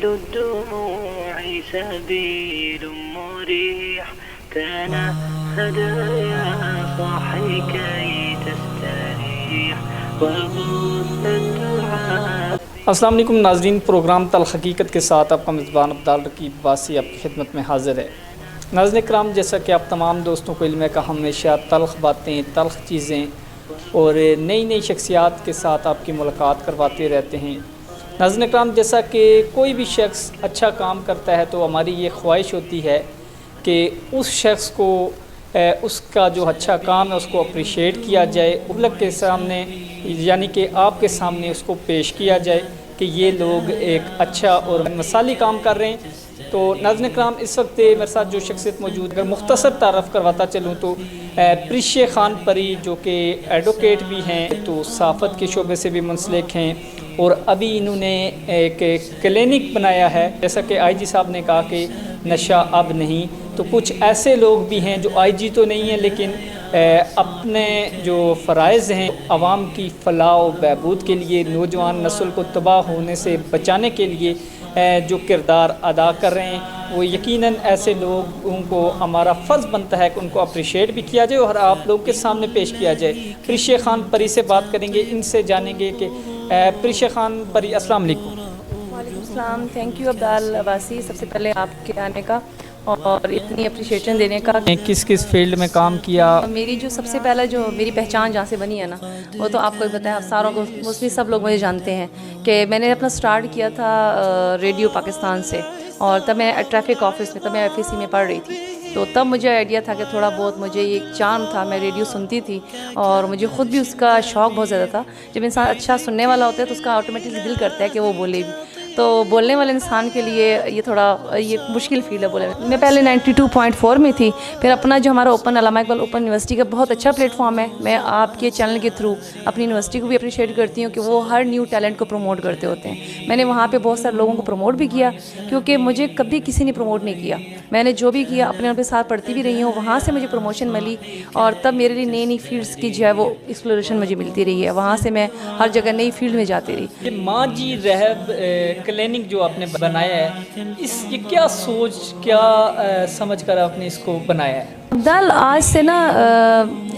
الدموع سبيل مريح تنهد يا صاحي كي تستريح وغص الدعاء. السلام علیکم ناظرین، پروگرام تلخ حقیقت کے ساتھ آپ کا میزبان عبدال رقیب عباسی آپ کی خدمت میں حاضر ہے. ناظرین کرام، جیسا کہ آپ تمام دوستوں کو علم ہے کہ ہمیشہ تلخ باتیں، تلخ چیزیں اور نئی نئی شخصیات کے ساتھ آپ کی ملاقات کرواتے رہتے ہیں. ناظرین کرام، جیسا کہ کوئی بھی شخص اچھا کام کرتا ہے تو ہماری یہ خواہش ہوتی ہے کہ اس شخص کو اس کا جو اچھا کام ہے اس کو اپریشیٹ کیا جائے، پبلک کے سامنے یعنی کہ آپ کے سامنے اس کو پیش کیا جائے کہ یہ لوگ ایک اچھا اور مثالی کام کر رہے ہیں. تو ناظرین کرام، اس وقت میرے ساتھ جو شخصیت موجود ہے، اگر مختصر تعارف کرواتا چلوں تو پریشے خان پری جو کہ ایڈوکیٹ بھی ہیں، تو صحافت کے شعبے سے بھی منسلک ہیں، اور ابھی انہوں نے ایک کلینک بنایا ہے. جیسا کہ آئی جی صاحب نے کہا کہ نشہ اب نہیں، تو کچھ ایسے لوگ بھی ہیں جو آئی جی تو نہیں ہیں لیکن اپنے جو فرائض ہیں عوام کی فلاح و بہبود کے لیے، نوجوان نسل کو تباہ ہونے سے بچانے کے لیے جو کردار ادا کر رہے ہیں، وہ یقیناً ایسے لوگوں کو ہمارا فرض بنتا ہے کہ ان کو اپریشیٹ بھی کیا جائے اور آپ لوگ کے سامنے پیش کیا جائے. پریشے خان پری سے بات کریں گے، ان سے جانیں گے کہ پریشے خان پری، السلام علیکم. وعلیکم السلام. تھینک یو عبدال عباسی، سب سے پہلے آپ کے آنے کا اور اتنی اپریشیشن دینے کا. کس کس فیلڈ میں کام کیا؟ میری جو سب سے پہلا جو میری پہچان جہاں سے بنی ہے نا، وہ تو آپ کو بھی پتہ ہے، ساروں کو موسٹلی سب لوگ مجھے جانتے ہیں کہ میں نے اپنا سٹارٹ کیا تھا ریڈیو پاکستان سے، اور تب میں ٹریفک آفس میں، تب میں ایف ای سی میں پڑھ رہی تھی. تو تب مجھے آئیڈیا تھا کہ تھوڑا بہت مجھے ایک چان تھا، میں ریڈیو سنتی تھی اور مجھے خود بھی اس کا شوق بہت زیادہ تھا. جب انسان اچھا سننے والا ہوتا ہے تو اس کا آٹومیٹکلی دل کرتا ہے کہ وہ بولے بھی. تو بولنے والے انسان کے لیے یہ تھوڑا یہ مشکل فیل ہے بولے. میں پہلے 92.4 میں تھی، پھر اپنا جو ہمارا اوپن علامہ اقبال اوپن یونیورسٹی کا بہت اچھا پلیٹ فارم ہے. میں آپ کے چینل کے تھرو اپنی یونیورسٹی کو بھی اپریشیٹ کرتی ہوں کہ وہ ہر نیو ٹیلنٹ کو پروموٹ کرتے ہوتے ہیں. میں نے وہاں پہ بہت سارے لوگوں کو پروموٹ بھی کیا، کیونکہ مجھے کبھی کسی نے پروموٹ نہیں کیا. میں نے جو بھی کیا اپنے آپ کے ساتھ پڑھتی بھی رہی ہوں، وہاں سے مجھے پروموشن ملی، اور تب میرے لیے نئی نئی فیلڈس کی جو ہے وہ ایکسپلوریشن مجھے ملتی رہی ہے. وہاں سے میں ہر جگہ نئی فیلڈ میں جاتی رہی. ماں جی رہب کلینک جو آپ نے بنایا ہے، یہ کیا سوچ، کیا سمجھ کر آپ نے اس کو بنایا ہے؟ عبدال، آج سے نا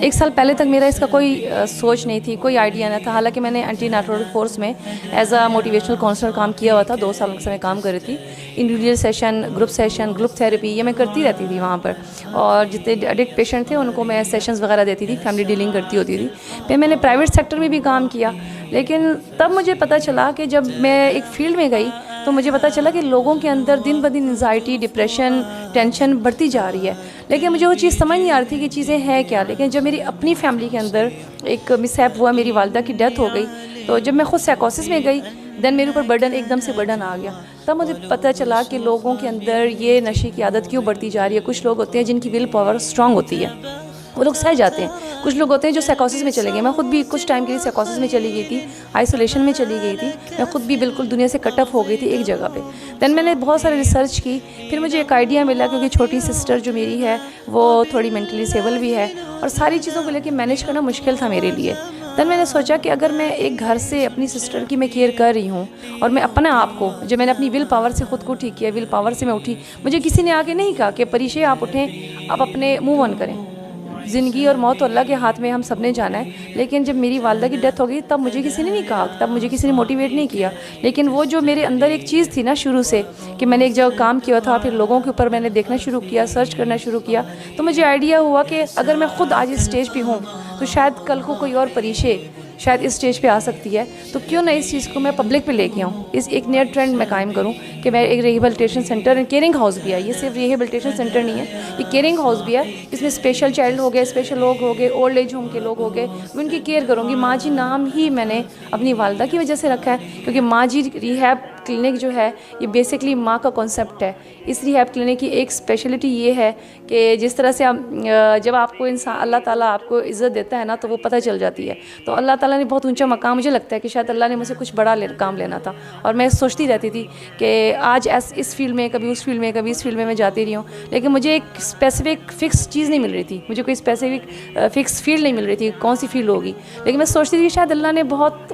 1 سال پہلے تک میرا اس کا کوئی سوچ نہیں تھی، کوئی آئیڈیا نہیں تھا. حالانکہ میں نے اینٹی نیٹورک فورس میں ایز اے موٹیویشنل کاؤنسلر کام کیا ہوا تھا. 2 سال سے میں کام کر رہی تھی. انڈیویجول سیشن، گروپ تھیراپی، یہ میں کرتی رہتی تھی وہاں پر. اور جتنے ایڈکٹ پیشنٹ تھے ان کو میں سیشنز وغیرہ دیتی تھی، فیملی ڈیلنگ کرتی ہوتی تھی. پھر میں نے پرائیویٹ سیکٹر میں بھی کام کیا. لیکن تب مجھے پتہ چلا کہ جب میں ایک فیلڈ میں گئی تو مجھے پتہ چلا کہ لوگوں کے اندر دن بدن انزائٹی، ڈپریشن، ٹینشن بڑھتی جا رہی ہے. لیکن مجھے وہ چیز سمجھ نہیں آ رہی تھی کہ چیزیں ہیں کیا. لیکن جب میری اپنی فیملی کے اندر ایک مس ہیپ ہوا، میری والدہ کی ڈیتھ ہو گئی، تو جب میں خود سائیکوسس میں گئی، دین میرے اوپر برڈن، ایک دم سے برڈن آ گیا. تب مجھے پتہ چلا کہ لوگوں کے اندر یہ نشے کی عادت کیوں بڑھتی جا رہی ہے. کچھ لوگ ہوتے ہیں جن کی ول پاور اسٹرانگ ہوتی ہے، وہ لوگ سہ جاتے ہیں. کچھ لوگ ہوتے ہیں جو سائیکوسس میں چلے گئے. میں خود بھی کچھ ٹائم کے لیے سائیکوسس میں چلی گئی تھی، آئسولیشن میں چلی گئی تھی. میں خود بھی بالکل دنیا سے کٹ آف ہو گئی تھی ایک جگہ پہ. دین میں نے بہت سارے ریسرچ کی. پھر مجھے ایک آئیڈیا ملا، کیونکہ چھوٹی سسٹر جو میری ہے وہ تھوڑی مینٹلی ڈسیبل بھی ہے، اور ساری چیزوں کو لے کے مینیج کرنا مشکل تھا میرے لیے. دین میں نے سوچا کہ اگر میں ایک گھر سے اپنی سسٹر کی میں کیئر کر رہی ہوں، اور میں اپنے آپ کو، جب میں نے اپنی ول پاور سے خود کو ٹھیک کیا، ول پاور سے میں اٹھی. مجھے کسی نے آگے نہیں کہا کہ پریشے آپ اٹھیں، آپ اپنے موو آن کریں. زندگی اور موت اللہ کے ہاتھ میں، ہم سب نے جانا ہے. لیکن جب میری والدہ کی ڈیتھ ہو گئی تب مجھے کسی نے نہیں کہا، تب مجھے کسی نے موٹیویٹ نہیں کیا. لیکن وہ جو میرے اندر ایک چیز تھی نا شروع سے، کہ میں نے ایک جگہ کام کیا تھا، پھر لوگوں کے اوپر میں نے دیکھنا شروع کیا، سرچ کرنا شروع کیا، تو مجھے آئیڈیا ہوا کہ اگر میں خود آج اس اسٹیج پہ ہوں تو شاید کل کو کوئی اور پریشے شاید اس اسٹیج پہ آ سکتی ہے. تو کیوں نہ اس چیز کو میں پبلک پہ لے کے آؤں، اس ایک نیا ٹرینڈ میں قائم کروں کہ میں ایک ریہیبلیٹیشن سینٹر، کیئرنگ ہاؤس بھی ہے. یہ صرف ریہیبلیٹیشن سینٹر نہیں ہے، یہ کیئرنگ ہاؤس بھی ہے. اس میں اسپیشل چائلڈ ہو گئے، اسپیشل لوگ ہو گئے، اولڈ ایج ہوم کے لوگ ہو گئے، میں ان کی کیئر کروں گی. ماں جی نام ہی میں نے اپنی والدہ کی وجہ سے رکھا ہے، کیونکہ ماں جی ریہیب کلینک جو ہے یہ بیسکلی ماں کا کانسیپٹ ہے. اس ریہیب کلینک کی ایک اسپیشلٹی یہ ہے کہ جس طرح سے جب آپ کو انسان، اللہ تعالیٰ آپ کو عزت دیتا ہے نا تو وہ پتہ چل جاتی ہے. تو اللہ تعالیٰ نے بہت اونچا مقام، مجھے لگتا ہے کہ شاید اللہ نے مجھ سے کچھ بڑا کام لینا تھا. اور میں سوچتی رہتی تھی کہ آج اس فیلڈ میں، کبھی اس فیلڈ میں، کبھی اس فیلڈ میں جاتی رہی ہوں. لیکن مجھے ایک اسپیسیفک فکس چیز نہیں مل رہی تھی، مجھے کوئی اسپیسیفک فکس فیلڈ نہیں مل رہی تھی کون سی فیلڈ ہوگی. لیکن میں سوچتی تھی کہ شاید اللہ نے بہت